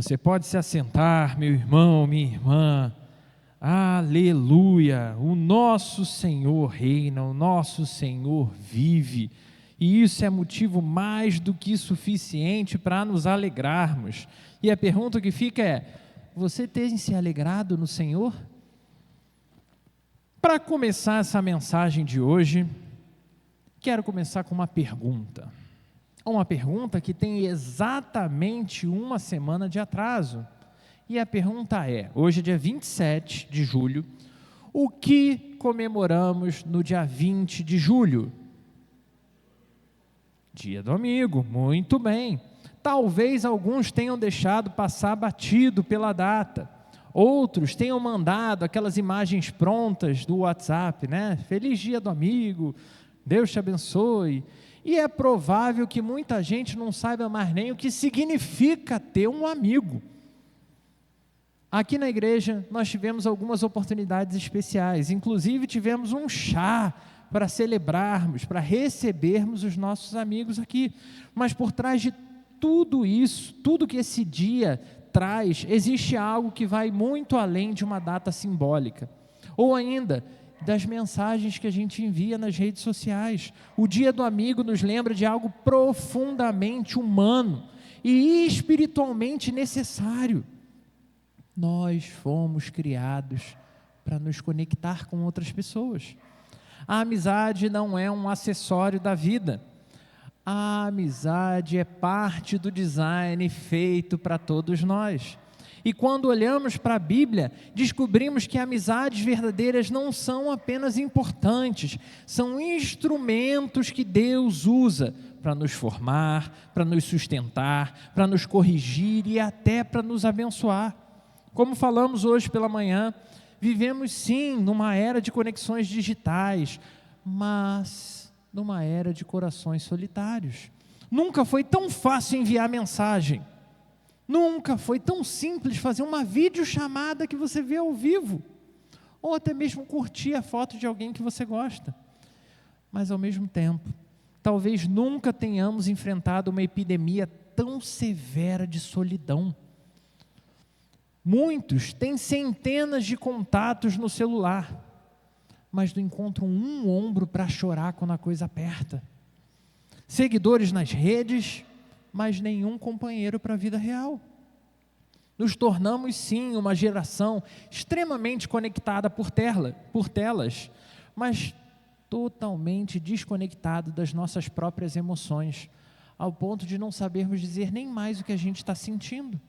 Você pode se assentar, meu irmão, minha irmã. Aleluia! O nosso Senhor reina, o nosso Senhor vive. E isso é motivo mais do que suficiente para nos alegrarmos. E a pergunta que fica é: você tem se alegrado no Senhor? Para começar essa mensagem de hoje, quero começar com uma pergunta. Uma pergunta que tem exatamente uma semana de atraso. E a pergunta é: hoje é dia 27 de julho, o que comemoramos no dia 20 de julho? Dia do amigo, muito bem. Talvez alguns tenham deixado passar batido pela data. Outros tenham mandado aquelas imagens prontas do WhatsApp, né? Feliz dia do amigo, Deus te abençoe. E é provável que muita gente não saiba mais nem o que significa ter um amigo. Aqui na igreja nós tivemos algumas oportunidades especiais, inclusive tivemos um chá para celebrarmos, para recebermos os nossos amigos aqui. Mas por trás de tudo isso, tudo que esse dia traz, existe algo que vai muito além de uma data simbólica, ou ainda das mensagens que a gente envia nas redes sociais. O dia do amigo nos lembra de algo profundamente humano e espiritualmente necessário. Nós fomos criados para nos conectar com outras pessoas. A amizade não é um acessório da vida. A amizade é parte do design feito para todos nós. E quando olhamos para a Bíblia, descobrimos que amizades verdadeiras não são apenas importantes, são instrumentos que Deus usa para nos formar, para nos sustentar, para nos corrigir e até para nos abençoar. Como falamos hoje pela manhã, vivemos sim numa era de conexões digitais, mas numa era de corações solitários. Nunca foi tão fácil enviar mensagem. Nunca foi tão simples fazer uma videochamada que você vê ao vivo, ou até mesmo curtir a foto de alguém que você gosta. Mas ao mesmo tempo, talvez nunca tenhamos enfrentado uma epidemia tão severa de solidão. Muitos têm centenas de contatos no celular, mas não encontram um ombro para chorar quando a coisa aperta. Seguidores nas redes, mas nenhum companheiro para a vida real. Nos tornamos sim uma geração extremamente conectada por telas, mas totalmente desconectado das nossas próprias emoções, ao ponto de não sabermos dizer nem mais o que a gente está sentindo.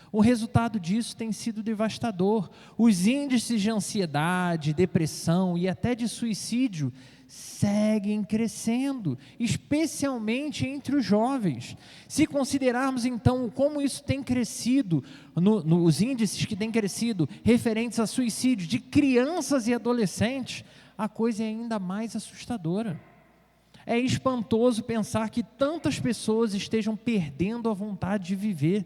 O resultado disso tem sido devastador. Os índices de ansiedade, depressão e até de suicídio seguem crescendo, especialmente entre os jovens. Se considerarmos então como isso tem crescido, nos índices que têm crescido referentes a suicídio de crianças e adolescentes, a coisa é ainda mais assustadora. É espantoso pensar que tantas pessoas estejam perdendo a vontade de viver,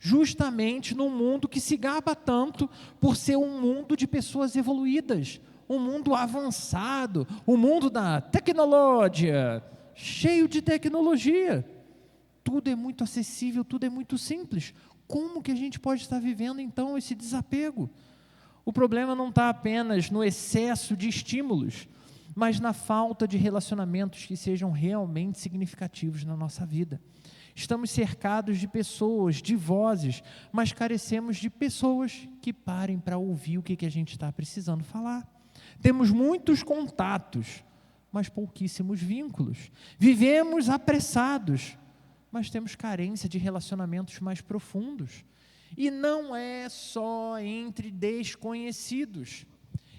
justamente num mundo que se gaba tanto por ser um mundo de pessoas evoluídas, um mundo avançado, um mundo da tecnologia, cheio de tecnologia. Tudo é muito acessível, tudo é muito simples. Como que a gente pode estar vivendo então esse desapego? O problema não está apenas no excesso de estímulos, mas na falta de relacionamentos que sejam realmente significativos na nossa vida. Estamos cercados de pessoas, de vozes, mas carecemos de pessoas que parem para ouvir o que a gente está precisando falar. Temos muitos contatos, mas pouquíssimos vínculos. Vivemos apressados, mas temos carência de relacionamentos mais profundos. E não é só entre desconhecidos.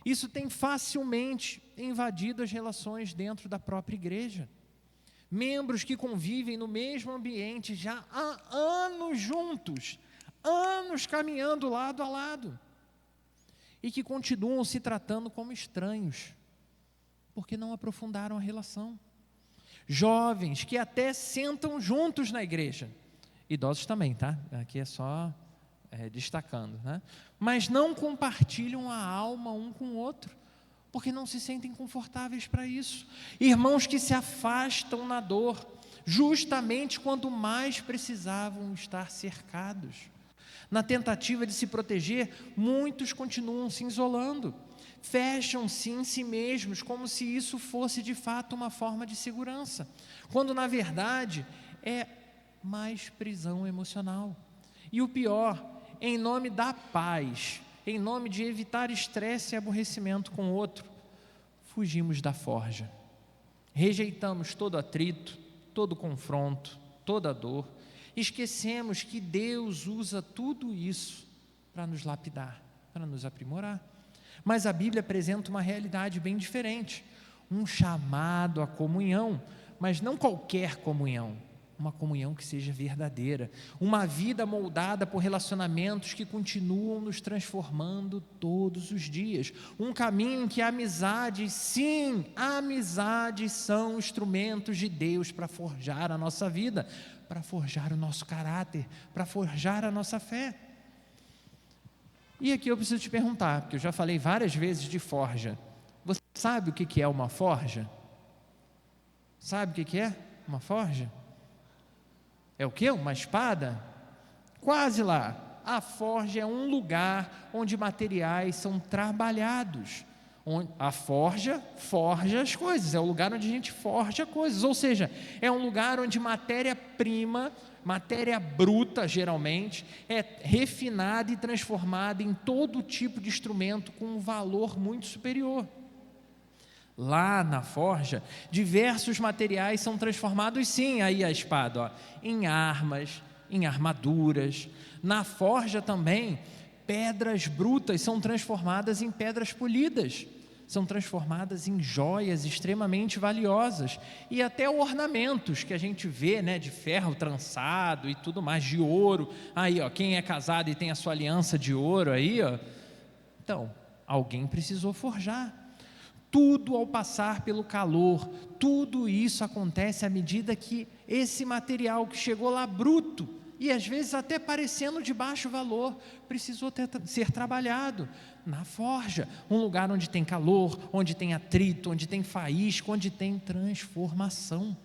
Isso tem facilmente invadido as relações dentro da própria igreja. Membros que convivem no mesmo ambiente já há anos juntos, anos caminhando lado a lado, e que continuam se tratando como estranhos, porque não aprofundaram a relação. Jovens que até sentam juntos na igreja, idosos também, tá? Aqui é só destacando, né? Mas não compartilham a alma um com o outro, porque não se sentem confortáveis para isso. Irmãos que se afastam na dor, justamente quando mais precisavam estar cercados. Na tentativa de se proteger, muitos continuam se isolando, fecham-se em si mesmos, como se isso fosse de fato uma forma de segurança, quando na verdade é mais prisão emocional. E o pior, em nome da paz, em nome de evitar estresse e aborrecimento com o outro, fugimos da forja, rejeitamos todo atrito, todo confronto, toda dor, esquecemos que Deus usa tudo isso para nos lapidar, para nos aprimorar. Mas a Bíblia apresenta uma realidade bem diferente, um chamado à comunhão, mas não qualquer comunhão, uma comunhão que seja verdadeira, uma vida moldada por relacionamentos que continuam nos transformando todos os dias, um caminho em que a amizade, sim, amizades são instrumentos de Deus para forjar a nossa vida, para forjar o nosso caráter, para forjar a nossa fé. E aqui eu preciso te perguntar, porque eu já falei várias vezes de forja. Você sabe o que é uma forja? Sabe o que é uma forja? É o quê? Uma espada? Quase lá. A forja é um lugar onde materiais são trabalhados. A forja forja as coisas, é o lugar onde a gente forja coisas, ou seja, é um lugar onde matéria-prima, matéria bruta geralmente, é refinada e transformada em todo tipo de instrumento com um valor muito superior. Lá na forja, diversos materiais são transformados, sim, aí a espada, ó, em armas, em armaduras. Na forja também, pedras brutas são transformadas em pedras polidas, são transformadas em joias extremamente valiosas, e até ornamentos que a gente vê, né, de ferro trançado e tudo mais, de ouro. Aí, ó, quem é casado e tem a sua aliança de ouro aí, ó, então, alguém precisou forjar. Tudo ao passar pelo calor, tudo isso acontece à medida que esse material que chegou lá bruto, e às vezes até parecendo de baixo valor, precisou ser trabalhado na forja, um lugar onde tem calor, onde tem atrito, onde tem faísca, onde tem transformação,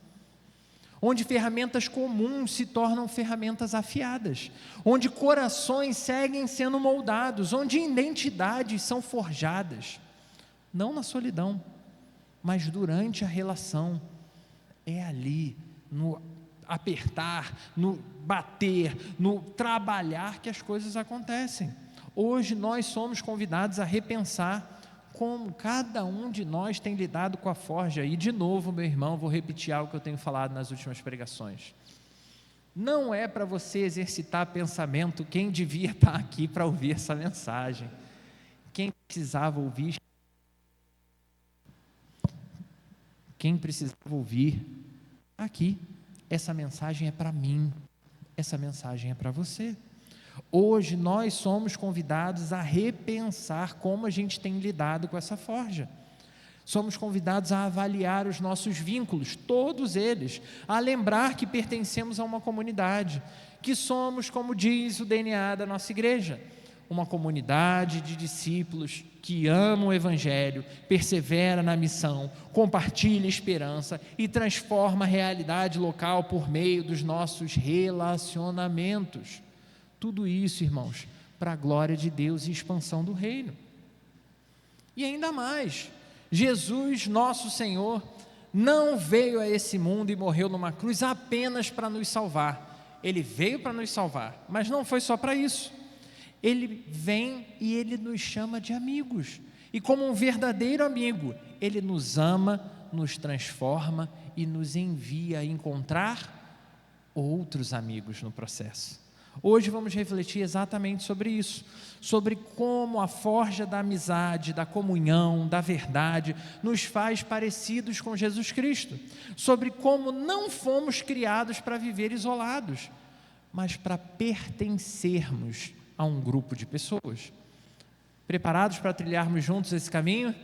onde ferramentas comuns se tornam ferramentas afiadas, onde corações seguem sendo moldados, onde identidades são forjadas, não na solidão, mas durante a relação. É ali, no apertar, no bater, no trabalhar que as coisas acontecem. Hoje nós somos convidados a repensar como cada um de nós tem lidado com a forja. E de novo, meu irmão, vou repetir algo que eu tenho falado nas últimas pregações. Não é para você exercitar pensamento quem devia estar aqui para ouvir essa mensagem, quem precisava ouvir aqui. Essa mensagem é para mim, essa mensagem é para você. Hoje nós somos convidados a repensar como a gente tem lidado com essa forja. Somos convidados a avaliar os nossos vínculos, todos eles, a lembrar que pertencemos a uma comunidade, que somos, como diz o DNA da nossa igreja, uma comunidade de discípulos que amam o Evangelho, persevera na missão, compartilha esperança e transforma a realidade local por meio dos nossos relacionamentos. Tudo isso, irmãos, para a glória de Deus e expansão do reino. E ainda mais, Jesus, nosso Senhor, não veio a esse mundo e morreu numa cruz apenas para nos salvar. Ele veio para nos salvar, mas não foi só para isso. Ele vem e Ele nos chama de amigos, e como um verdadeiro amigo, Ele nos ama, nos transforma e nos envia a encontrar outros amigos no processo. Hoje vamos refletir exatamente sobre isso, sobre como a forja da amizade, da comunhão, da verdade, nos faz parecidos com Jesus Cristo, sobre como não fomos criados para viver isolados, mas para pertencermos a um grupo de pessoas. Preparados para trilharmos juntos esse caminho?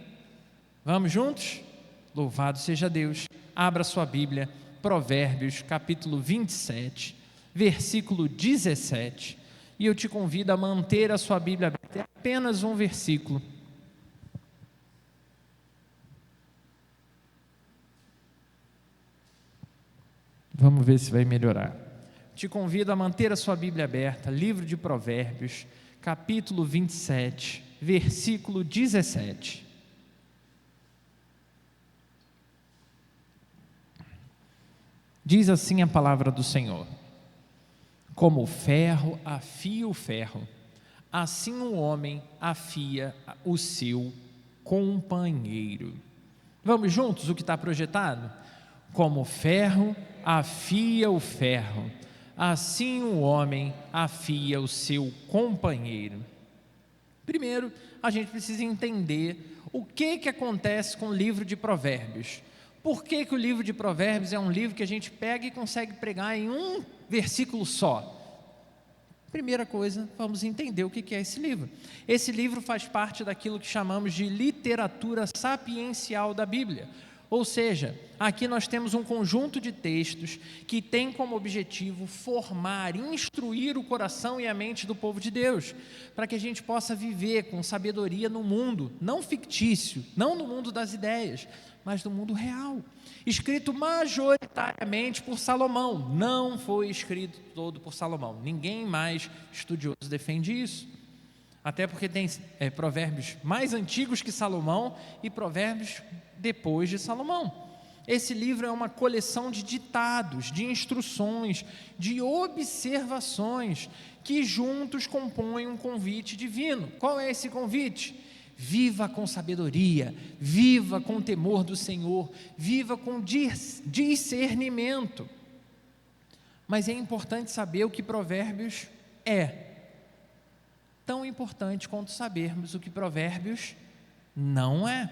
Vamos juntos? Louvado seja Deus. Abra sua Bíblia, Provérbios capítulo 27, versículo 17, e eu te convido a manter a sua Bíblia aberta. É apenas um versículo. Vamos ver se vai melhorar. te convido a manter a sua Bíblia aberta, livro de Provérbios, capítulo 27, versículo 17. Diz assim a palavra do Senhor: como o ferro afia o ferro, assim o homem afia o seu companheiro. Vamos juntos o que está projetado? Como o ferro afia o ferro, assim o homem afia o seu companheiro. Primeiro, a gente precisa entender o que acontece com o livro de Provérbios. Por que o livro de Provérbios é um livro que a gente pega e consegue pregar em um versículo só? Primeira coisa, vamos entender o que é esse livro. Esse livro faz parte daquilo que chamamos de literatura sapiencial da Bíblia. Ou seja, aqui nós temos um conjunto de textos que tem como objetivo formar, instruir o coração e a mente do povo de Deus, para que a gente possa viver com sabedoria no mundo, não fictício, não no mundo das ideias, mas no mundo real. Escrito majoritariamente por Salomão, não foi escrito todo por Salomão. Ninguém mais estudioso defende isso. Até porque tem provérbios mais antigos que Salomão e provérbios depois de Salomão. Esse livro é uma coleção de ditados, de instruções, de observações que juntos compõem um convite divino. Qual é esse convite? Viva com sabedoria, viva com temor do Senhor, viva com discernimento. Mas é importante saber o que Provérbios é. Tão importante quanto sabermos o que Provérbios não é.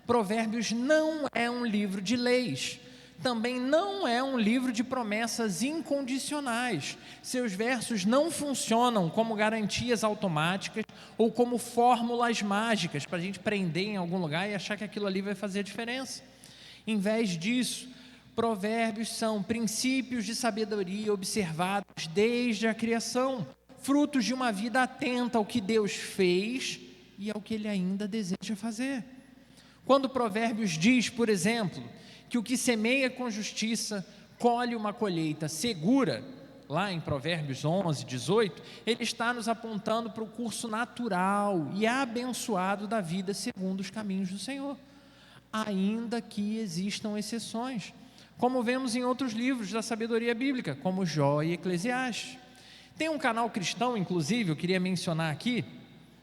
Provérbios não é um livro de leis, também não é um livro de promessas incondicionais. Seus versos não funcionam como garantias automáticas ou como fórmulas mágicas para a gente prender em algum lugar e achar que aquilo ali vai fazer a diferença. Em vez disso, Provérbios são princípios de sabedoria observados desde a criação, frutos de uma vida atenta ao que Deus fez e ao que Ele ainda deseja fazer. Quando Provérbios diz, por exemplo, que o que semeia com justiça colhe uma colheita segura, lá em Provérbios 11, 18, ele está nos apontando para o curso natural e abençoado da vida segundo os caminhos do Senhor, ainda que existam exceções, como vemos em outros livros da sabedoria bíblica, como Jó e Eclesiastes. Tem um canal cristão, inclusive, eu queria mencionar aqui,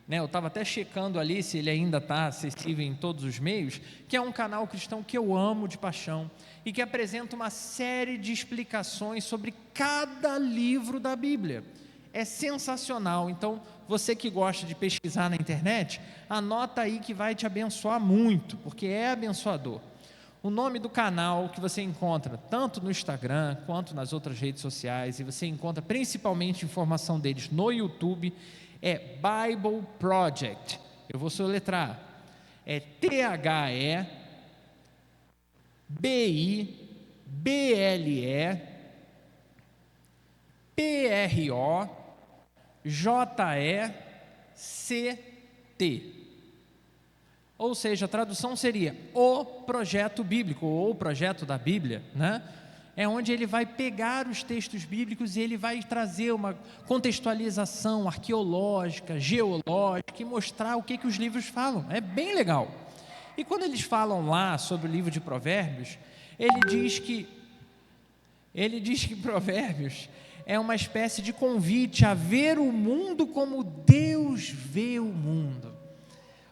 eu estava até checando ali se ele ainda está acessível em todos os meios, que é um canal cristão que eu amo de paixão e que apresenta uma série de explicações sobre cada livro da Bíblia. É sensacional. Então, você que gosta de pesquisar na internet, anota aí que vai te abençoar muito, porque é abençoador. O nome do canal que você encontra tanto no Instagram quanto nas outras redes sociais, e você encontra principalmente informação deles no YouTube, é Bible Project. Eu vou soletrar. É THBIBLE-PROJECT. Ou seja, a tradução seria o projeto bíblico, ou o projeto da Bíblia, né? É onde ele vai pegar os textos bíblicos e ele vai trazer uma contextualização arqueológica, geológica e mostrar o que os livros falam. É bem legal. E quando eles falam lá sobre o livro de Provérbios, ele diz que Provérbios é uma espécie de convite a ver o mundo como Deus vê o mundo.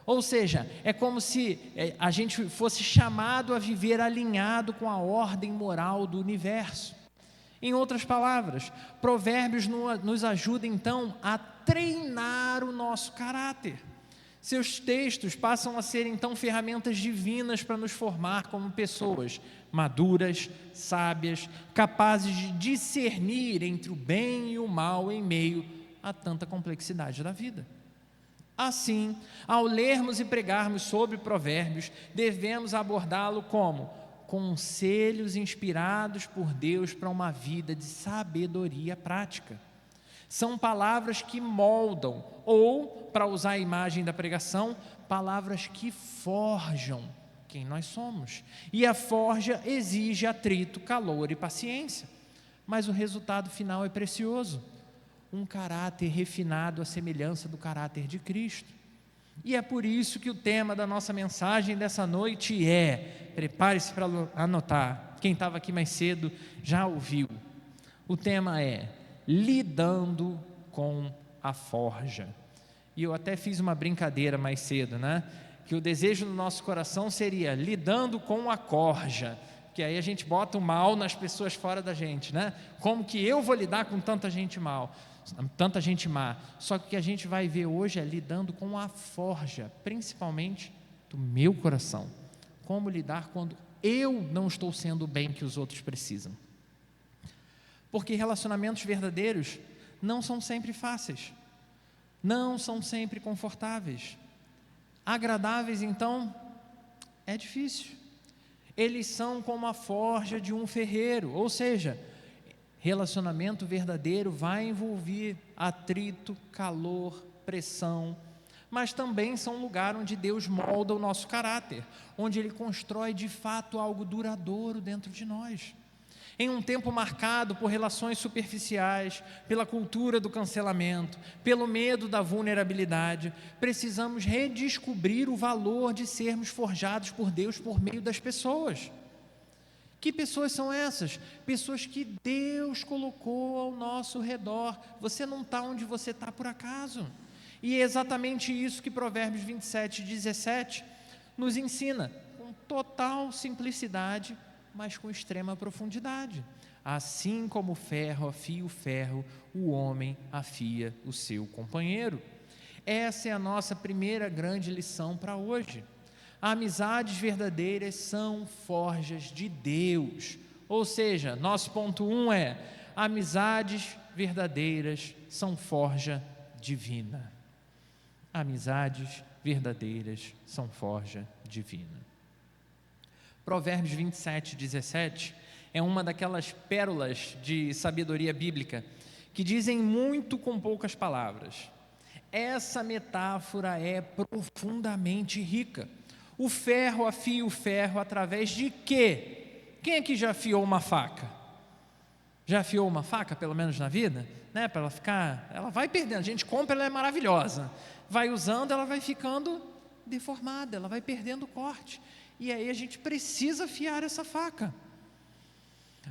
Ou seja, é como se a gente fosse chamado a viver alinhado com a ordem moral do universo. Em outras palavras, Provérbios nos ajuda então a treinar o nosso caráter. Seus textos passam a ser então ferramentas divinas para nos formar como pessoas maduras, sábias, capazes de discernir entre o bem e o mal em meio a tanta complexidade da vida. Assim, ao lermos e pregarmos sobre Provérbios, devemos abordá-lo como conselhos inspirados por Deus para uma vida de sabedoria prática. São palavras que moldam, ou, para usar a imagem da pregação, palavras que forjam quem nós somos. E a forja exige atrito, calor e paciência. mas o resultado final é precioso. Um caráter refinado à semelhança do caráter de Cristo. E é por isso que o tema da nossa mensagem dessa noite é, prepare-se para anotar, quem estava aqui mais cedo já ouviu. O tema é lidando com a forja. E eu até fiz uma brincadeira mais cedo, né? Que o desejo do nosso coração seria lidando com a corja, que aí a gente bota o mal nas pessoas fora da gente, né? Como que eu vou lidar com tanta gente mal, tanta gente má? Só que o que a gente vai ver hoje é lidando com a forja, principalmente do meu coração. Como lidar quando eu não estou sendo o bem que os outros precisam. Porque relacionamentos verdadeiros não são sempre fáceis, não são sempre confortáveis. Agradáveis, então, é difícil. Eles são como a forja de um ferreiro, ou seja, relacionamento verdadeiro vai envolver atrito, calor, pressão, mas também são um lugar onde Deus molda o nosso caráter, onde Ele constrói de fato algo duradouro dentro de nós. Em um tempo marcado por relações superficiais, pela cultura do cancelamento, pelo medo da vulnerabilidade, precisamos redescobrir o valor de sermos forjados por Deus por meio das pessoas. Que pessoas são essas? Pessoas que Deus colocou ao nosso redor. Você não está onde você está por acaso. E é exatamente isso que Provérbios 27:17 nos ensina, com total simplicidade, mas com extrema profundidade. Assim como o ferro afia o ferro, o homem afia o seu companheiro. Essa é a nossa primeira grande lição para hoje. Amizades verdadeiras são forjas de Deus. Ou seja, nosso ponto 1 é: amizades verdadeiras são forja divina. Amizades verdadeiras são forja divina. Provérbios 27:17 é uma daquelas pérolas de sabedoria bíblica que dizem muito com poucas palavras. Essa metáfora é profundamente rica. O ferro afia o ferro através de quê? Quem aqui já afiou uma faca? Já afiou uma faca, pelo menos na vida? Né? Para ela ficar, ela vai perdendo, a gente compra, ela é maravilhosa. Vai usando, ela vai ficando deformada, ela vai perdendo o corte. E aí a gente precisa afiar essa faca.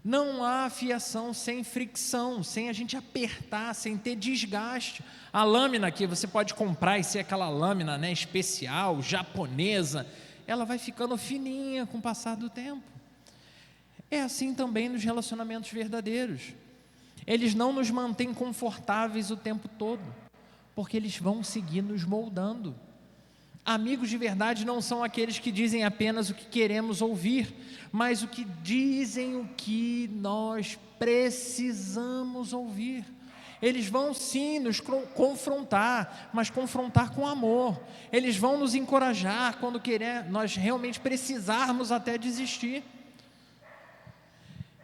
Não há afiação sem fricção, sem a gente apertar, sem ter desgaste. A lâmina que você pode comprar e ser aquela lâmina, né, especial, japonesa, ela vai ficando fininha com o passar do tempo. É assim também nos relacionamentos verdadeiros. Eles não nos mantêm confortáveis o tempo todo, porque eles vão seguir nos moldando. Amigos de verdade não são aqueles que dizem apenas o que queremos ouvir, mas o que dizem o que nós precisamos ouvir. Eles vão sim nos confrontar, mas confrontar com amor. Eles vão nos encorajar quando nós realmente precisarmos até desistir.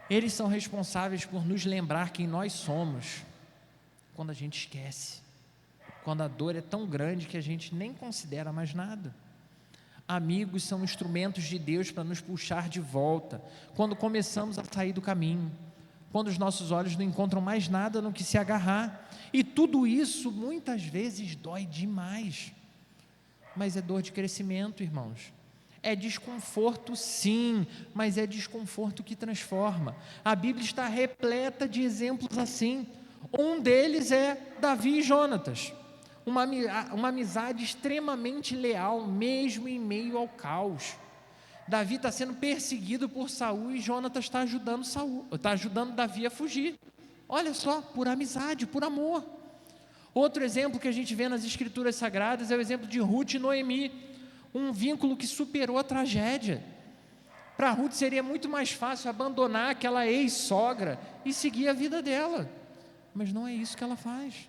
Eles são responsáveis por nos lembrar quem nós somos, quando a gente esquece. Quando a dor é tão grande que a gente nem considera mais nada. Amigos são instrumentos de Deus para nos puxar de volta, quando começamos a sair do caminho, quando os nossos olhos não encontram mais nada no que se agarrar. E tudo isso muitas vezes dói demais, mas é dor de crescimento, irmãos. É desconforto sim, mas é desconforto que transforma. A Bíblia está repleta de exemplos assim. Um deles é Davi e Jonatas. Uma amizade extremamente leal, mesmo em meio ao caos. Davi está sendo perseguido por Saul e Jonatas está ajudando Davi a fugir. Olha só, por amizade, por amor. Outro exemplo que a gente vê nas Escrituras Sagradas é o exemplo de Ruth e Noemi, um vínculo que superou a tragédia. Para Ruth seria muito mais fácil abandonar aquela ex-sogra e seguir a vida dela, mas não é isso que ela faz.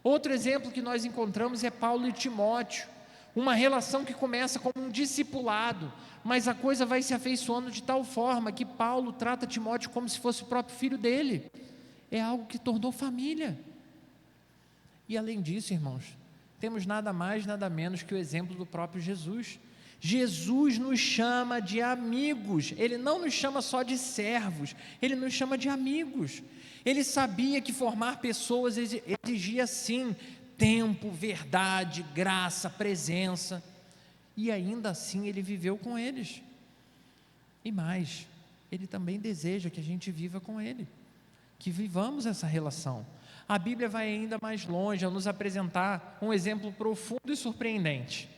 Outro exemplo que nós encontramos é Paulo e Timóteo, uma relação que começa como um discipulado, mas a coisa vai se afeiçoando de tal forma que Paulo trata Timóteo como se fosse o próprio filho dele. É algo que tornou família. E além disso, irmãos, temos nada mais, nada menos que o exemplo do próprio Jesus. Jesus nos chama de amigos. Ele não nos chama só de servos, Ele nos chama de amigos. Ele sabia que formar pessoas exigia sim tempo, verdade, graça, presença, e ainda assim ele viveu com eles. E mais, ele também deseja que a gente viva com ele, que vivamos essa relação. A Bíblia vai ainda mais longe ao nos apresentar um exemplo profundo e surpreendente,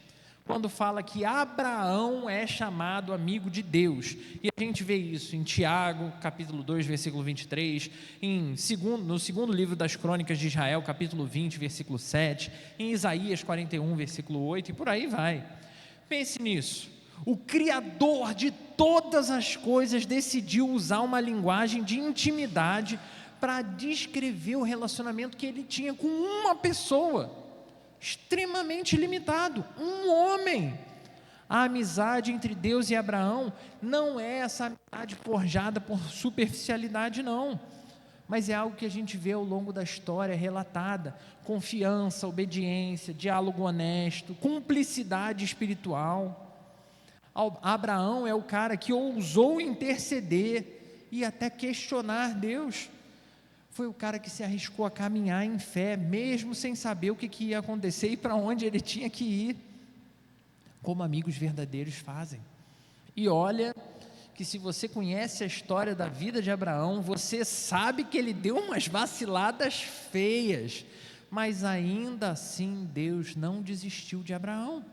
quando fala que Abraão é chamado amigo de Deus, e a gente vê isso em Tiago, capítulo 2, versículo 23, no segundo livro das Crônicas de Israel, capítulo 20, versículo 7, em Isaías 41, versículo 8, e por aí vai. Pense nisso, o Criador de todas as coisas decidiu usar uma linguagem de intimidade para descrever o relacionamento que ele tinha com uma pessoa, extremamente limitado, um homem. A amizade entre Deus e Abraão não é essa amizade forjada por superficialidade, não, mas é algo que a gente vê ao longo da história relatada: confiança, obediência, diálogo honesto, cumplicidade espiritual. Abraão é o cara que ousou interceder e até questionar Deus. Foi o cara que se arriscou a caminhar em fé, mesmo sem saber o que ia acontecer e para onde ele tinha que ir, como amigos verdadeiros fazem. E olha que, se você conhece a história da vida de Abraão, você sabe que ele deu umas vaciladas feias, mas ainda assim Deus não desistiu de Abraão.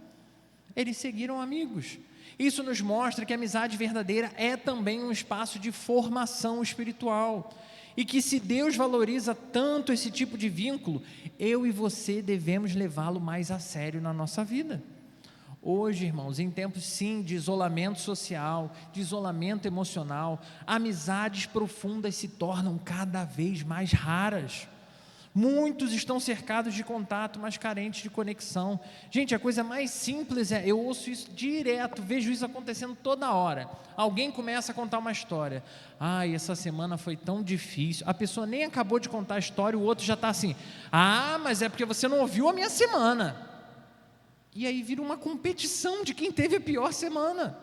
Eles seguiram amigos. Isso nos mostra que a amizade verdadeira é também um espaço de formação espiritual, e que, se Deus valoriza tanto esse tipo de vínculo, eu e você devemos levá-lo mais a sério na nossa vida. Hoje, irmãos, em tempos sim de isolamento social, de isolamento emocional, amizades profundas se tornam cada vez mais raras. Muitos estão cercados de contato, mas carentes de conexão. Gente, a coisa mais simples eu ouço isso direto, vejo isso acontecendo toda hora. Alguém começa a contar uma história: ai, essa semana foi tão difícil. A pessoa nem acabou de contar a história, o outro já está assim: ah, mas é porque você não ouviu a minha semana. E aí vira uma competição de quem teve a pior semana.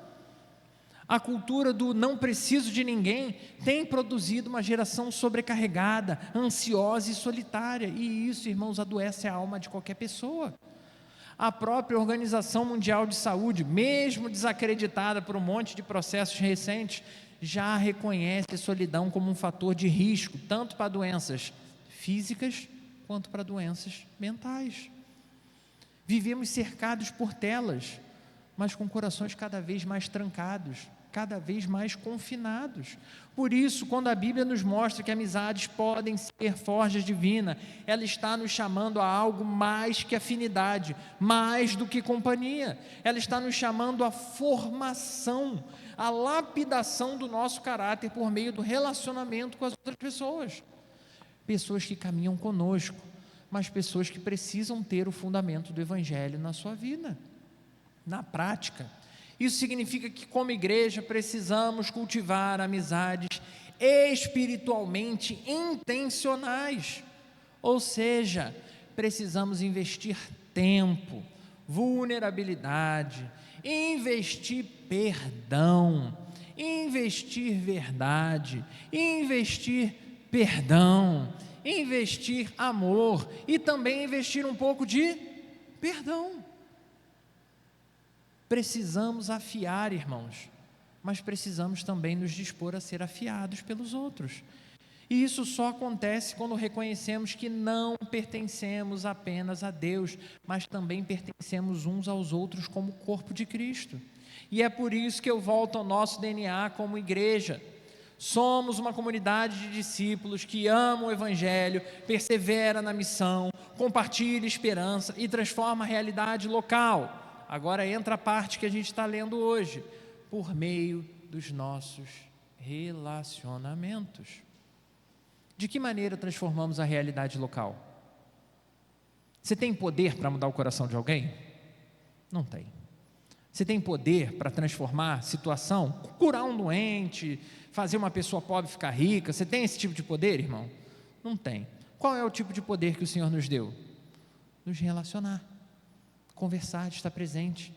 A cultura do não preciso de ninguém tem produzido uma geração sobrecarregada, ansiosa e solitária, e isso, irmãos, adoece a alma de qualquer pessoa. A própria Organização Mundial de Saúde, mesmo desacreditada por um monte de processos recentes, já reconhece a solidão como um fator de risco, tanto para doenças físicas quanto para doenças mentais. Vivemos cercados por telas, mas com corações cada vez mais trancados, cada vez mais confinados. Por isso, quando a Bíblia nos mostra que amizades podem ser forjas divinas, ela está nos chamando a algo mais que afinidade, mais do que companhia. Ela está nos chamando à formação, à lapidação do nosso caráter por meio do relacionamento com as outras pessoas. Pessoas que caminham conosco, mas pessoas que precisam ter o fundamento do Evangelho na sua vida, na prática. Isso significa que, como igreja, precisamos cultivar amizades espiritualmente intencionais, ou seja, precisamos investir tempo, vulnerabilidade, investir perdão, investir verdade, investir perdão, investir amor e também investir um pouco de perdão. Precisamos afiar, irmãos, mas precisamos também nos dispor a ser afiados pelos outros. E isso só acontece quando reconhecemos que não pertencemos apenas a Deus, mas também pertencemos uns aos outros como corpo de Cristo. E é por isso que eu volto ao nosso DNA como igreja. Somos uma comunidade de discípulos que amam o Evangelho, persevera na missão, compartilha esperança e transforma a realidade local. Agora entra a parte que a gente está lendo hoje: por meio dos nossos relacionamentos. De que maneira transformamos a realidade local? Você tem poder para mudar o coração de alguém? Não tem. Você tem poder para transformar situação, curar um doente, fazer uma pessoa pobre ficar rica? Você tem esse tipo de poder, irmão? Não tem. Qual é o tipo de poder que o Senhor nos deu? Nos relacionar, conversar, estar presente,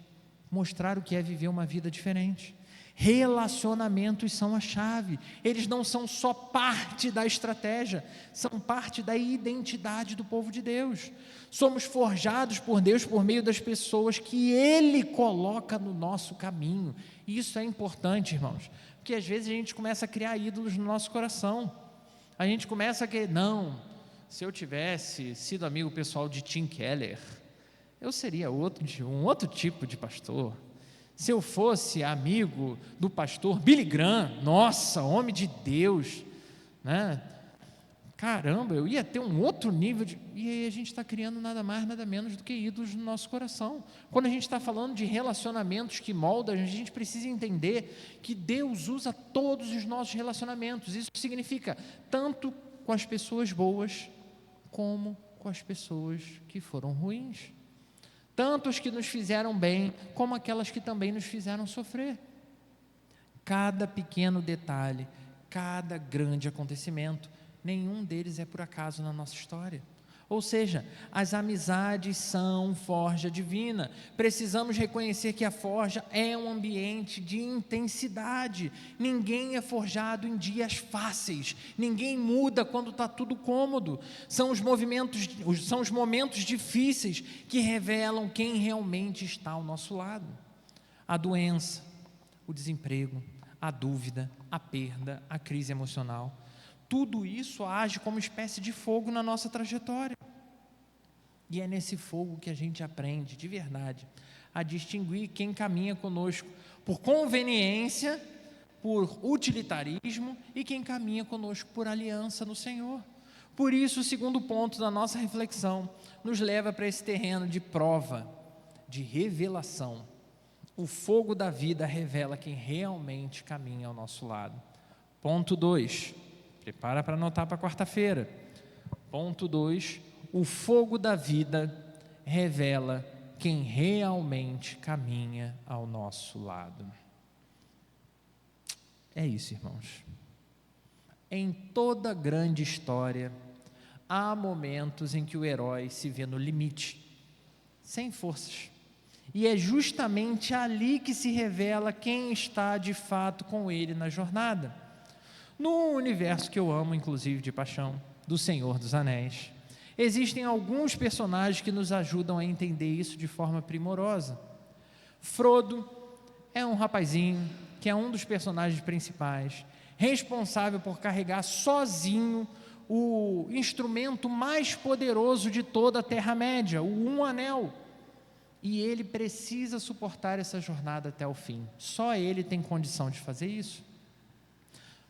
mostrar o que é viver uma vida diferente. Relacionamentos são a chave. Eles não são só parte da estratégia, são parte da identidade do povo de Deus. Somos forjados por Deus por meio das pessoas que Ele coloca no nosso caminho. Isso é importante, irmãos, porque às vezes a gente começa a criar ídolos no nosso coração. A gente começa a querer, não, se eu tivesse sido amigo pessoal de Tim Keller, eu seria um outro tipo de pastor. Se eu fosse amigo do pastor Billy Graham, nossa, homem de Deus, né? Caramba, eu ia ter um outro nível de... E aí a gente está criando nada mais, nada menos do que ídolos no nosso coração. Quando a gente está falando de relacionamentos que moldam, a gente precisa entender que Deus usa todos os nossos relacionamentos. Isso significa tanto com as pessoas boas, como com as pessoas que foram ruins. Tanto os que nos fizeram bem, como aquelas que também nos fizeram sofrer. Cada pequeno detalhe, cada grande acontecimento, nenhum deles é por acaso na nossa história. Ou seja, as amizades são forja divina. Precisamos reconhecer que a forja é um ambiente de intensidade. Ninguém é forjado em dias fáceis. Ninguém muda quando está tudo cômodo. São os momentos difíceis que revelam quem realmente está ao nosso lado. A doença, o desemprego, a dúvida, a perda, a crise emocional. Tudo isso age como espécie de fogo na nossa trajetória. E é nesse fogo que a gente aprende, de verdade, a distinguir quem caminha conosco por conveniência, por utilitarismo, e quem caminha conosco por aliança no Senhor. Por isso, o segundo ponto da nossa reflexão nos leva para esse terreno de prova, de revelação. O fogo da vida revela quem realmente caminha ao nosso lado. Ponto 2. Prepara para anotar para quarta-feira. Ponto 2. O fogo da vida revela quem realmente caminha ao nosso lado. É isso, irmãos. Em toda grande história, há momentos em que o herói se vê no limite, sem forças. E é justamente ali que se revela quem está de fato com ele na jornada. No universo que eu amo, inclusive de paixão, do Senhor dos Anéis, existem alguns personagens que nos ajudam a entender isso de forma primorosa. Frodo é um rapazinho que é um dos personagens principais, responsável por carregar sozinho o instrumento mais poderoso de toda a Terra-média, o Um Anel. E ele precisa suportar essa jornada até o fim. Só ele tem condição de fazer isso.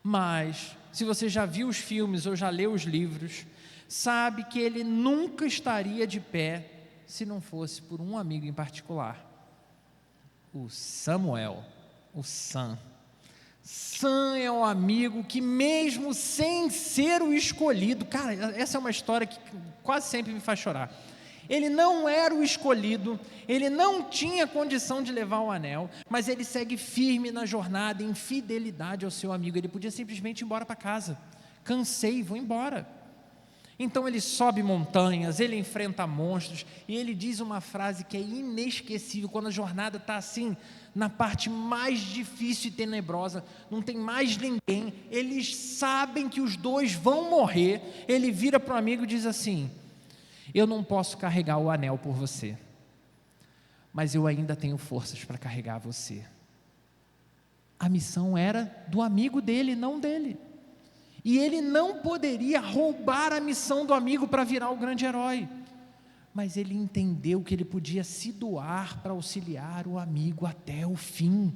Mas, se você já viu os filmes ou já leu os livros, sabe que ele nunca estaria de pé se não fosse por um amigo em particular, o Samuel, o Sam. Sam é um amigo que, mesmo sem ser o escolhido, cara, essa é uma história que quase sempre me faz chorar. Ele não era o escolhido, ele não tinha condição de levar o anel, mas ele segue firme na jornada, em fidelidade ao seu amigo. Ele podia simplesmente ir embora para casa. Cansei, vou embora. Então ele sobe montanhas, ele enfrenta monstros, e ele diz uma frase que é inesquecível, quando a jornada está assim, na parte mais difícil e tenebrosa, não tem mais ninguém, eles sabem que os dois vão morrer, ele vira para o amigo e diz assim: eu não posso carregar o anel por você, mas eu ainda tenho forças para carregar você. A missão era do amigo dele, não dele. E ele não poderia roubar a missão do amigo para virar o grande herói. Mas ele entendeu que ele podia se doar para auxiliar o amigo até o fim.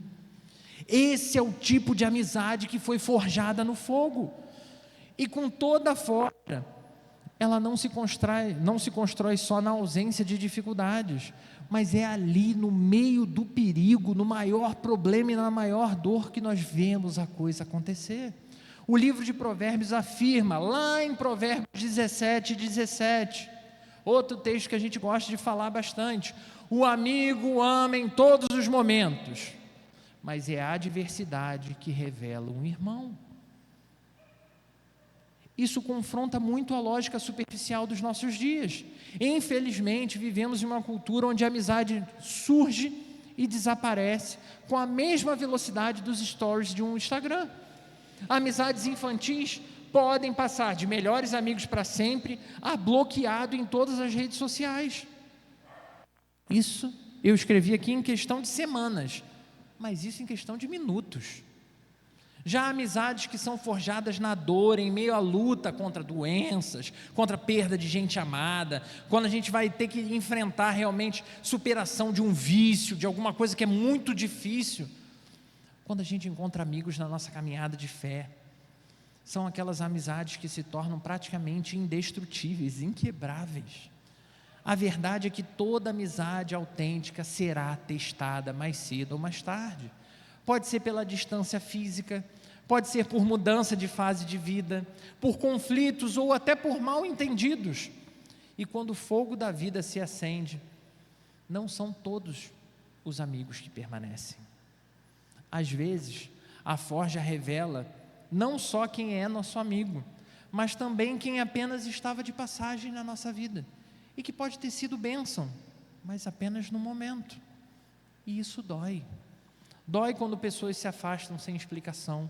Esse é o tipo de amizade que foi forjada no fogo. E com toda a forja, ela não se constrói só na ausência de dificuldades, mas é ali no meio do perigo, no maior problema e na maior dor que nós vemos a coisa acontecer. O livro de Provérbios afirma, lá em Provérbios 17, outro texto que a gente gosta de falar bastante: o amigo ama em todos os momentos, mas é a adversidade que revela um irmão. Isso confronta muito a lógica superficial dos nossos dias. Infelizmente, vivemos em uma cultura onde a amizade surge e desaparece com a mesma velocidade dos stories de um Instagram. Amizades infantis podem passar de melhores amigos para sempre a bloqueado em todas as redes sociais. Isso eu escrevi aqui em questão de semanas, mas isso em questão de minutos. Já amizades que são forjadas na dor, em meio à luta contra doenças, contra a perda de gente amada, quando a gente vai ter que enfrentar realmente superação de um vício, de alguma coisa que é muito difícil, quando a gente encontra amigos na nossa caminhada de fé, são aquelas amizades que se tornam praticamente indestrutíveis, inquebráveis. A verdade é que toda amizade autêntica será testada mais cedo ou mais tarde. Pode ser pela distância física, pode ser por mudança de fase de vida, por conflitos ou até por mal entendidos. E quando o fogo da vida se acende, não são todos os amigos que permanecem. Às vezes, a forja revela não só quem é nosso amigo, mas também quem apenas estava de passagem na nossa vida e que pode ter sido bênção, mas apenas no momento. E isso dói. Dói quando pessoas se afastam sem explicação.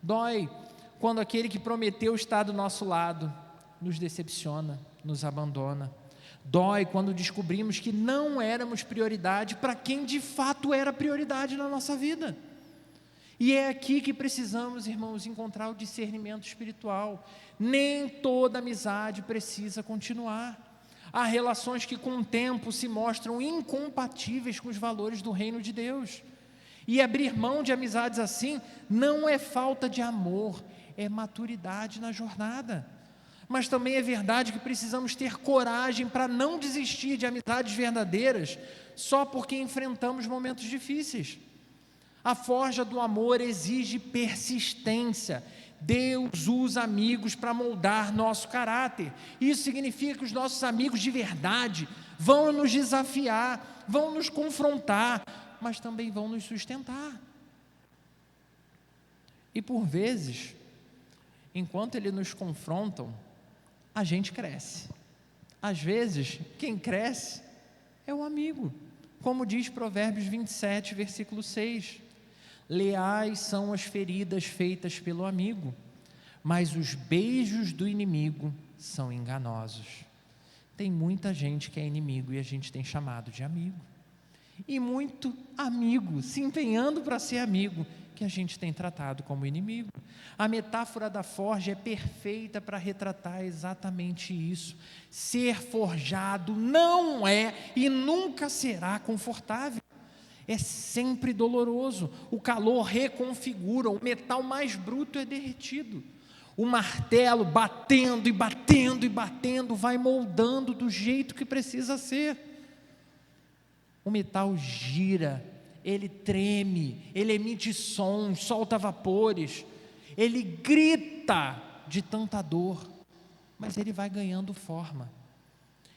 Dói quando aquele que prometeu estar do nosso lado nos decepciona, nos abandona. Dói quando descobrimos que não éramos prioridade para quem de fato era prioridade na nossa vida. E é aqui que precisamos, irmãos, encontrar o discernimento espiritual. Nem toda amizade precisa continuar. Há relações que com o tempo se mostram incompatíveis com os valores do reino de Deus. E abrir mão de amizades assim não é falta de amor, é maturidade na jornada. Mas também é verdade que precisamos ter coragem para não desistir de amizades verdadeiras só porque enfrentamos momentos difíceis. A forja do amor exige persistência. Deus usa amigos para moldar nosso caráter. Isso significa que os nossos amigos de verdade vão nos desafiar, vão nos confrontar, mas também vão nos sustentar. E por vezes, enquanto eles nos confrontam, a gente cresce. Às vezes, quem cresce é o amigo. Como diz Provérbios 27, versículo 6. Leais são as feridas feitas pelo amigo, mas os beijos do inimigo são enganosos. Tem muita gente que é inimigo e a gente tem chamado de amigo. E muito amigo, se empenhando para ser amigo, que a gente tem tratado como inimigo. A metáfora da forja é perfeita para retratar exatamente isso. Ser forjado não é e nunca será confortável. É sempre doloroso. O calor reconfigura, o metal mais bruto é derretido. O martelo batendo e batendo e batendo vai moldando do jeito que precisa ser. O metal gira, ele treme, ele emite sons, solta vapores, ele grita de tanta dor, mas ele vai ganhando forma.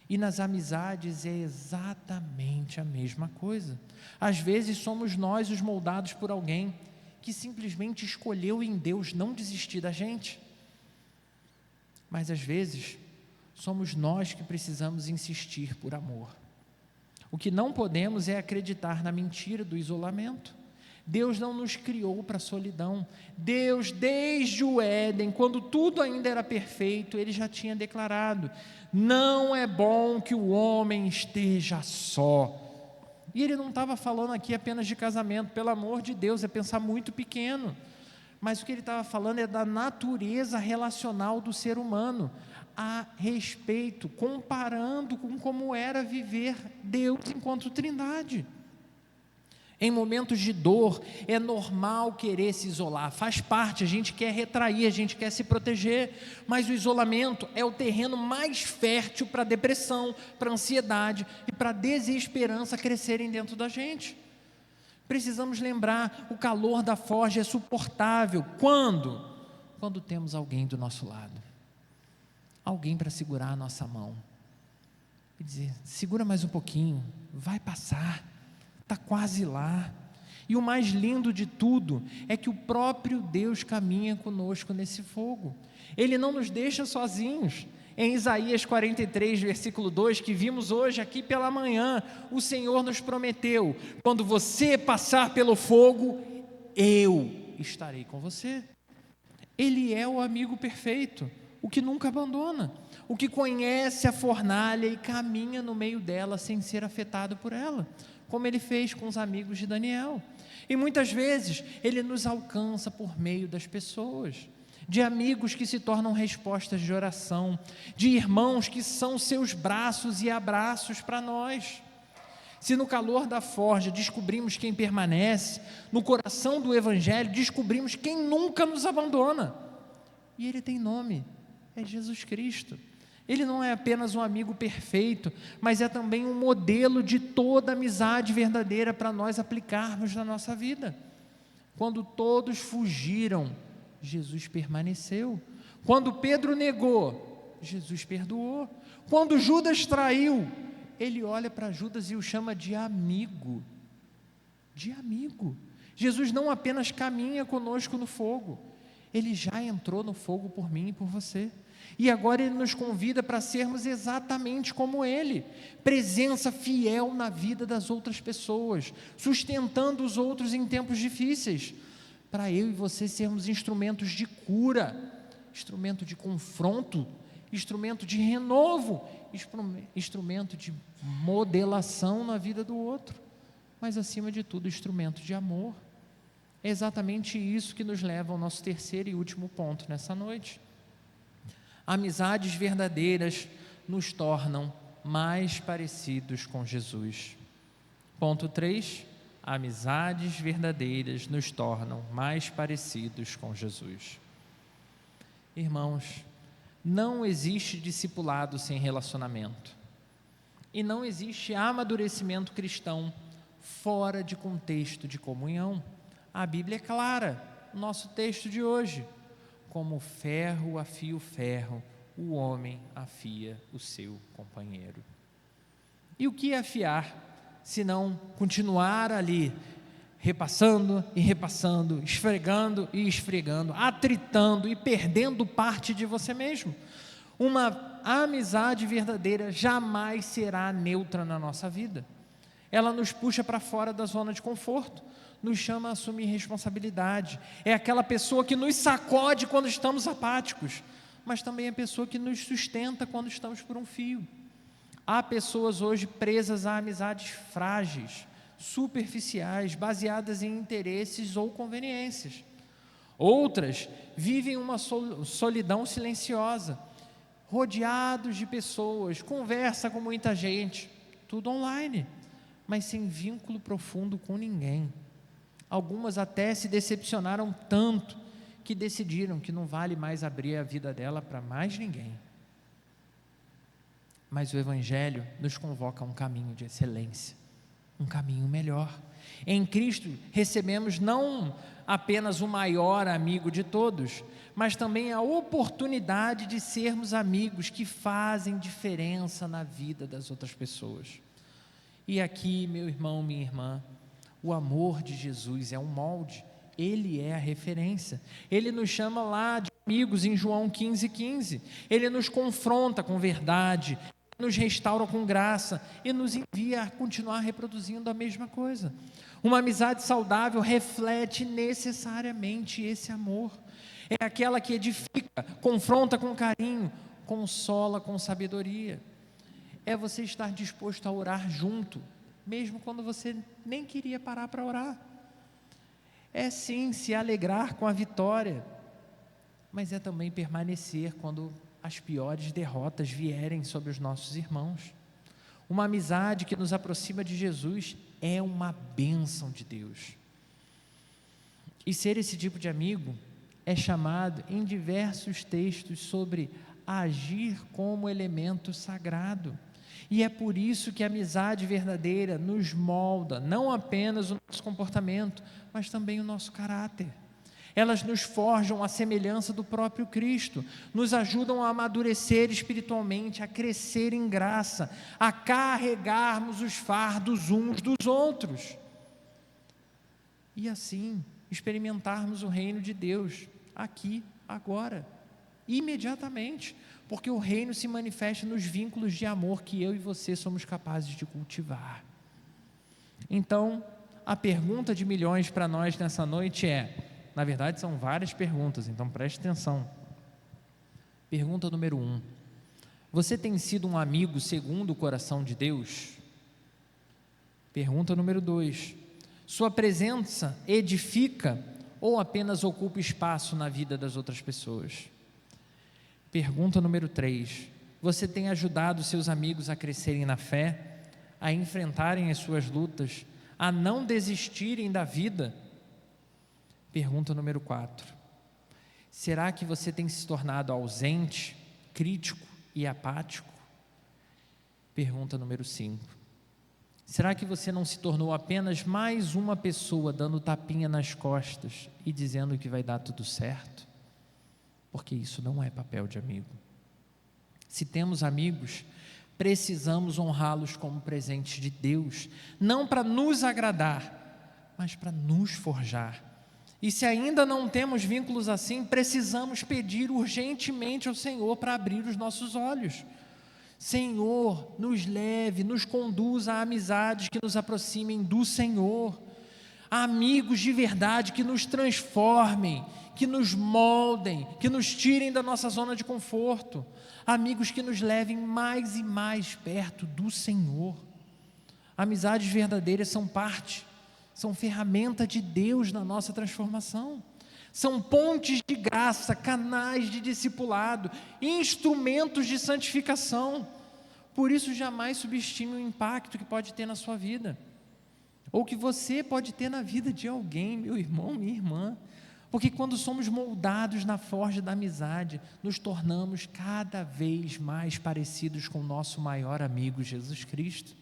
E nas amizades é exatamente a mesma coisa. Às vezes somos nós os moldados por alguém que simplesmente escolheu em Deus não desistir da gente. Mas às vezes somos nós que precisamos insistir por amor. O que não podemos é acreditar na mentira do isolamento. Deus não nos criou para a solidão. Deus, desde o Éden, quando tudo ainda era perfeito, Ele já tinha declarado: não é bom que o homem esteja só. E Ele não estava falando aqui apenas de casamento, pelo amor de Deus, é pensar muito pequeno. Mas o que Ele estava falando é da natureza relacional do ser humano, a respeito, comparando com como era viver Deus enquanto Trindade. Em momentos de dor, é normal querer se isolar, faz parte, a gente quer retrair, a gente quer se proteger, mas o isolamento é o terreno mais fértil para a depressão, para a ansiedade e para a desesperança crescerem dentro da gente. Precisamos lembrar, o calor da forja é suportável. Quando? Quando temos alguém do nosso lado, alguém para segurar a nossa mão e dizer: segura mais um pouquinho, vai passar, está quase lá. E o mais lindo de tudo é que o próprio Deus caminha conosco nesse fogo. Ele não nos deixa sozinhos, Em Isaías 43, versículo 2, que vimos hoje aqui pela manhã, o Senhor nos prometeu: quando você passar pelo fogo, eu estarei com você. Ele é o amigo perfeito, o que nunca abandona, o que conhece a fornalha e caminha no meio dela sem ser afetado por ela, como ele fez com os amigos de Daniel. E muitas vezes ele nos alcança por meio das pessoas, de amigos que se tornam respostas de oração, de irmãos que são seus braços e abraços para nós. Se no calor da forja descobrimos quem permanece, no coração do Evangelho descobrimos quem nunca nos abandona. E ele tem nome, é Jesus Cristo. Ele não é apenas um amigo perfeito, mas é também um modelo de toda amizade verdadeira para nós aplicarmos na nossa vida. Quando todos fugiram, Jesus permaneceu. Quando Pedro negou, Jesus perdoou. Quando Judas traiu, ele olha para Judas e o chama de amigo. De amigo. Jesus não apenas caminha conosco no fogo, ele já entrou no fogo por mim e por você. E agora ele nos convida para sermos exatamente como ele, presença fiel na vida das outras pessoas, sustentando os outros em tempos difíceis, para eu e você sermos instrumentos de cura, instrumento de confronto, instrumento de renovo, instrumento de modelação na vida do outro, mas acima de tudo, instrumento de amor. É exatamente isso que nos leva ao nosso terceiro e último ponto nessa noite. Amizades verdadeiras nos tornam mais parecidos com Jesus. Ponto 3. Amizades verdadeiras nos tornam mais parecidos com Jesus. Irmãos, não existe discipulado sem relacionamento. E não existe amadurecimento cristão fora de contexto de comunhão. A Bíblia é clara, o nosso texto de hoje: como ferro afia o ferro, o homem afia o seu companheiro. E o que é afiar, se não continuar ali, repassando e repassando, esfregando e esfregando, atritando e perdendo parte de você mesmo? Uma amizade verdadeira jamais será neutra na nossa vida. Ela nos puxa para fora da zona de conforto, nos chama a assumir responsabilidade. É aquela pessoa que nos sacode quando estamos apáticos, mas também é a pessoa que nos sustenta quando estamos por um fio. Há pessoas hoje presas a amizades frágeis, superficiais, baseadas em interesses ou conveniências. Outras vivem uma solidão silenciosa, rodeados de pessoas, conversa com muita gente, tudo online, mas sem vínculo profundo com ninguém. Algumas até se decepcionaram tanto que decidiram que não vale mais abrir a vida dela para mais ninguém. Mas o Evangelho nos convoca a um caminho de excelência, um caminho melhor. Em Cristo recebemos não apenas o maior amigo de todos, mas também a oportunidade de sermos amigos que fazem diferença na vida das outras pessoas. E aqui, meu irmão, minha irmã, o amor de Jesus é um molde, ele é a referência. Ele nos chama lá de amigos em João 15,15. Ele nos confronta com verdade, nos restaura com graça e nos envia a continuar reproduzindo a mesma coisa. Uma amizade saudável reflete necessariamente esse amor. É aquela que edifica, confronta com carinho, consola com sabedoria. É você estar disposto a orar junto, mesmo quando você nem queria parar para orar. É sim se alegrar com a vitória, mas é também permanecer quando as piores derrotas vierem sobre os nossos irmãos. Uma amizade que nos aproxima de Jesus é uma bênção de Deus. E ser esse tipo de amigo é chamado em diversos textos sobre agir como elemento sagrado. E é por isso que a amizade verdadeira nos molda, não apenas o nosso comportamento, mas também o nosso caráter. Elas nos forjam a semelhança do próprio Cristo, nos ajudam a amadurecer espiritualmente, a crescer em graça, a carregarmos os fardos uns dos outros. E assim, experimentarmos o reino de Deus, aqui, agora, imediatamente, porque o reino se manifesta nos vínculos de amor que eu e você somos capazes de cultivar. Então, a pergunta de milhões para nós nessa noite na verdade são várias perguntas, então preste atenção. Pergunta número 1: você tem sido um amigo segundo o coração de Deus? Pergunta número 2: sua presença edifica ou apenas ocupa espaço na vida das outras pessoas? Pergunta número 3: você tem ajudado seus amigos a crescerem na fé, a enfrentarem as suas lutas, a não desistirem da vida? Pergunta número 4: será que você tem se tornado ausente, crítico e apático? Pergunta número 5: será que você não se tornou apenas mais uma pessoa dando tapinha nas costas e dizendo que vai dar tudo certo? Porque isso não é papel de amigo. Se temos amigos, precisamos honrá-los como presentes de Deus, não para nos agradar, mas para nos forjar. E se ainda não temos vínculos assim, precisamos pedir urgentemente ao Senhor para abrir os nossos olhos. Senhor, nos leve, nos conduza a amizades que nos aproximem do Senhor, a amigos de verdade que nos transformem, que nos moldem, que nos tirem da nossa zona de conforto, amigos que nos levem mais e mais perto do Senhor. Amizades verdadeiras são ferramenta de Deus na nossa transformação, são pontes de graça, canais de discipulado, instrumentos de santificação. Por isso, jamais subestime o impacto que pode ter na sua vida, ou que você pode ter na vida de alguém, meu irmão, minha irmã, porque quando somos moldados na forja da amizade, nos tornamos cada vez mais parecidos com o nosso maior amigo, Jesus Cristo.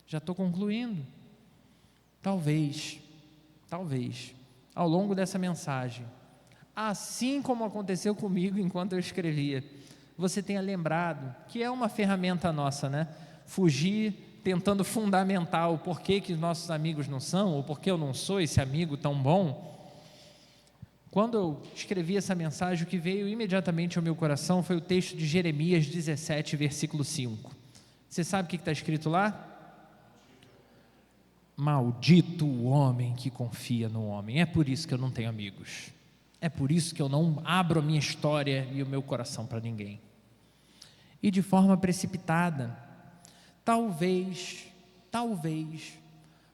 Já estou concluindo. Talvez, ao longo dessa mensagem, assim como aconteceu comigo enquanto eu escrevia, você tenha lembrado que é uma ferramenta nossa, né? Fugir tentando fundamentar o porquê que nossos amigos não são, ou porquê eu não sou esse amigo tão bom. Quando eu escrevi essa mensagem, o que veio imediatamente ao meu coração foi o texto de Jeremias 17, versículo 5. Você sabe o que está escrito lá? Maldito o homem que confia no homem. É por isso que eu não tenho amigos. É por isso que eu não abro a minha história e o meu coração para ninguém. E de forma precipitada, talvez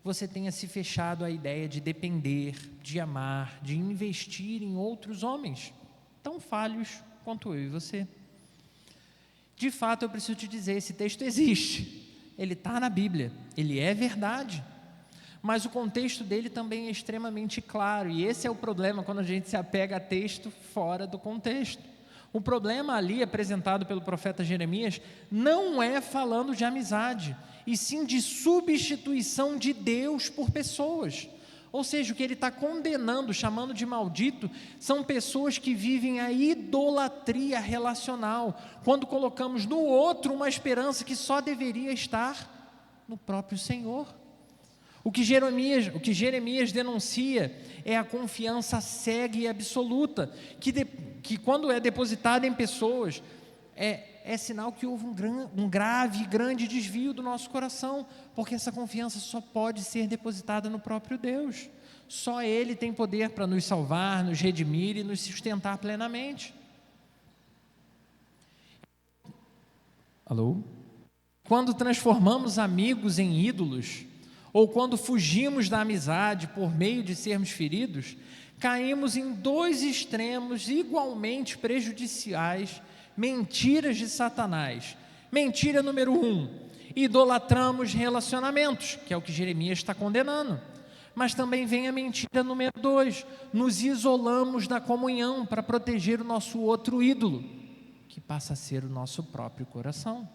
você tenha se fechado à ideia de depender, de amar, de investir em outros homens, tão falhos quanto eu e você. De fato, eu preciso te dizer, esse texto existe, ele está na Bíblia, ele é verdade, mas o contexto dele também é extremamente claro, e esse é o problema quando a gente se apega a texto fora do contexto. O problema ali apresentado pelo profeta Jeremias não é falando de amizade, e sim de substituição de Deus por pessoas. Ou seja, o que ele está condenando, chamando de maldito, são pessoas que vivem a idolatria relacional, quando colocamos no outro uma esperança que só deveria estar no próprio Senhor. O que Jeremias denuncia é a confiança cega e absoluta, que quando é depositada em pessoas, é sinal que houve um grave e grande desvio do nosso coração, porque essa confiança só pode ser depositada no próprio Deus. Só Ele tem poder para nos salvar, nos redimir e nos sustentar plenamente. Alô? Quando transformamos amigos em ídolos, ou quando fugimos da amizade por meio de sermos feridos, caímos em dois extremos igualmente prejudiciais, mentiras de Satanás. Mentira número 1, idolatramos relacionamentos, que é o que Jeremias está condenando. Mas também vem a mentira número 2, nos isolamos da comunhão para proteger o nosso outro ídolo, que passa a ser o nosso próprio coração.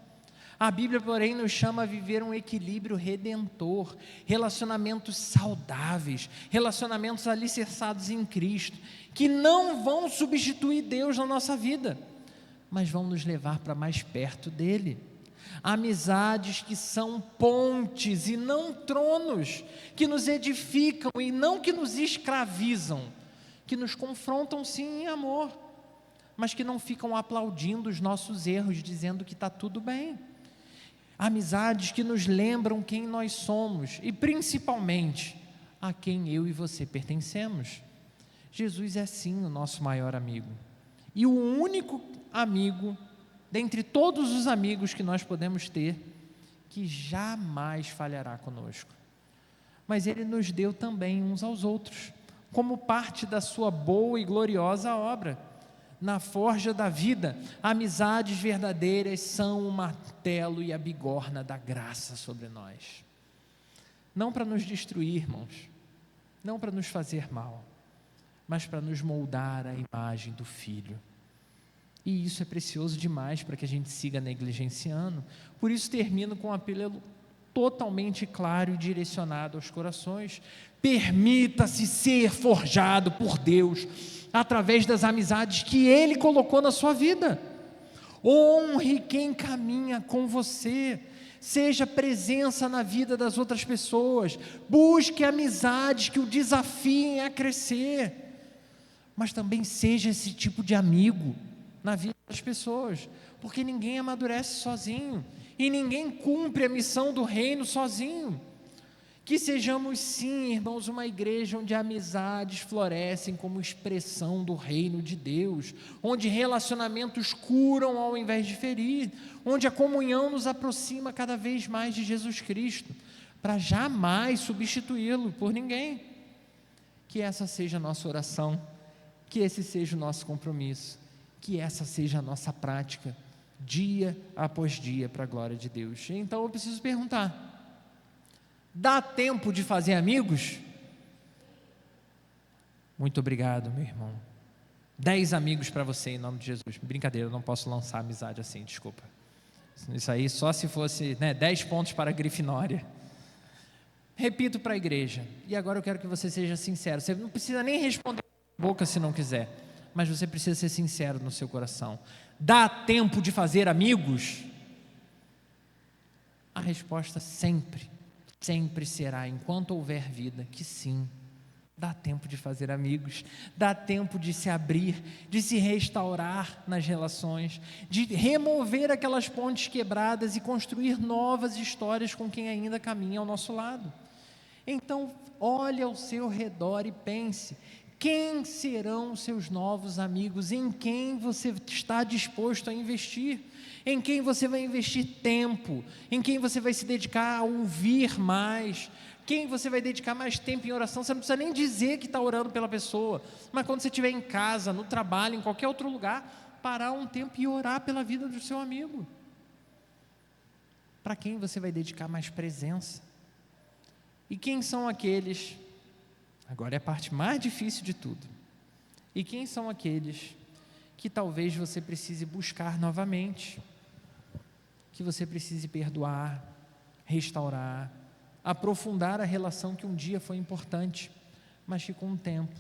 A Bíblia, porém, nos chama a viver um equilíbrio redentor, relacionamentos saudáveis, relacionamentos alicerçados em Cristo, que não vão substituir Deus na nossa vida, mas vão nos levar para mais perto dEle. Amizades que são pontes e não tronos, que nos edificam e não que nos escravizam, que nos confrontam sim em amor. mas que não ficam aplaudindo os nossos erros, dizendo que está tudo bem. Amizades que nos lembram quem nós somos e principalmente a quem eu e você pertencemos. Jesus é sim o nosso maior amigo e o único amigo, dentre todos os amigos que nós podemos ter, que jamais falhará conosco. Mas Ele nos deu também uns aos outros, como parte da sua boa e gloriosa obra. Na forja da vida, amizades verdadeiras são o martelo e a bigorna da graça sobre nós. Não para nos destruir, irmãos, não para nos fazer mal, mas para nos moldar à imagem do Filho. E isso é precioso demais para que a gente siga negligenciando. Por isso termino com um apelo totalmente claro e direcionado aos corações. Permita-se ser forjado por Deus através das amizades que Ele colocou na sua vida. Honre quem caminha com você, seja presença na vida das outras pessoas, busque amizades que o desafiem a crescer, mas também seja esse tipo de amigo na vida das pessoas, porque ninguém amadurece sozinho, e ninguém cumpre a missão do reino sozinho. Que sejamos sim, irmãos, uma igreja onde amizades florescem como expressão do reino de Deus, onde relacionamentos curam ao invés de ferir, onde a comunhão nos aproxima cada vez mais de Jesus Cristo, para jamais substituí-lo por ninguém. Que essa seja a nossa oração, que esse seja o nosso compromisso, que essa seja a nossa prática, dia após dia, para a glória de Deus. Então eu preciso perguntar: dá tempo de fazer amigos? Muito obrigado, meu irmão. 10 amigos para você em nome de Jesus. Brincadeira, eu não posso lançar amizade assim, desculpa. Isso aí só se fosse 10 pontos para a Grifinória. Repito para a igreja, e agora eu quero que você seja sincero. Você não precisa nem responder com a boca se não quiser, mas você precisa ser sincero no seu coração. Dá tempo de fazer amigos? A resposta sempre será, enquanto houver vida, que sim. Dá tempo de fazer amigos, dá tempo de se abrir, de se restaurar nas relações, de remover aquelas pontes quebradas e construir novas histórias com quem ainda caminha ao nosso lado. Então, olhe ao seu redor e pense: quem serão os seus novos amigos? Em quem você está disposto a investir? Em quem você vai investir tempo? Em quem você vai se dedicar a ouvir mais? Quem você vai dedicar mais tempo em oração? Você não precisa nem dizer que está orando pela pessoa, mas quando você estiver em casa, no trabalho, em qualquer outro lugar, parar um tempo e orar pela vida do seu amigo. Para quem você vai dedicar mais presença? E quem são aqueles... Agora é a parte mais difícil de tudo. E quem são aqueles que talvez você precise buscar novamente, que você precise perdoar, restaurar, aprofundar a relação que um dia foi importante, mas que com o tempo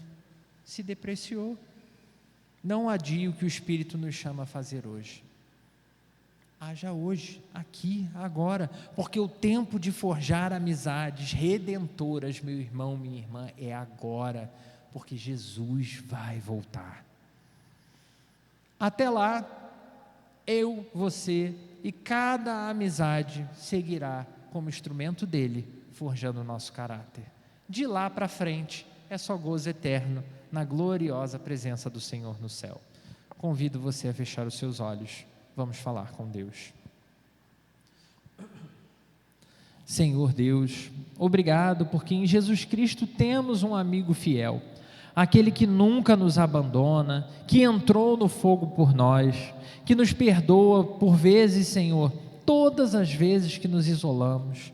se depreciou? Não adie o que o Espírito nos chama a fazer hoje. Haja hoje, aqui, agora, porque o tempo de forjar amizades redentoras, meu irmão, minha irmã, é agora, porque Jesus vai voltar. Até lá, eu, você e cada amizade seguirá como instrumento dele, forjando o nosso caráter. De lá para frente, é só gozo eterno na gloriosa presença do Senhor no céu. Convido você a fechar os seus olhos. Vamos falar com Deus. Senhor Deus, obrigado porque em Jesus Cristo temos um amigo fiel, aquele que nunca nos abandona, que entrou no fogo por nós, que nos perdoa por vezes, Senhor, todas as vezes que nos isolamos,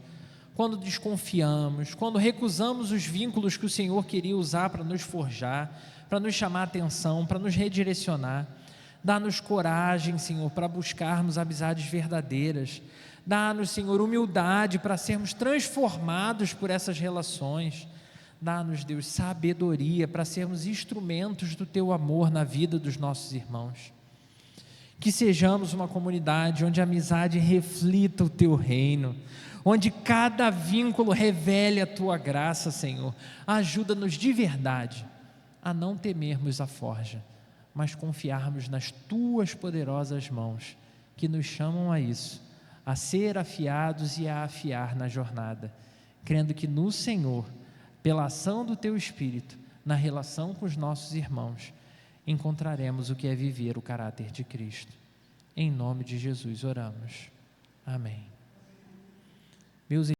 quando desconfiamos, quando recusamos os vínculos que o Senhor queria usar para nos forjar, para nos chamar a atenção, para nos redirecionar. Dá-nos coragem, Senhor, para buscarmos amizades verdadeiras. Dá-nos, Senhor, humildade para sermos transformados por essas relações. Dá-nos, Deus, sabedoria para sermos instrumentos do Teu amor na vida dos nossos irmãos. Que sejamos uma comunidade onde a amizade reflita o Teu reino, onde cada vínculo revele a Tua graça, Senhor. Ajuda-nos de verdade a não temermos a forja, mas confiarmos nas tuas poderosas mãos, que nos chamam a isso, a ser afiados e a afiar na jornada, crendo que no Senhor, pela ação do teu Espírito, na relação com os nossos irmãos, encontraremos o que é viver o caráter de Cristo. Em nome de Jesus oramos. Amém. Meus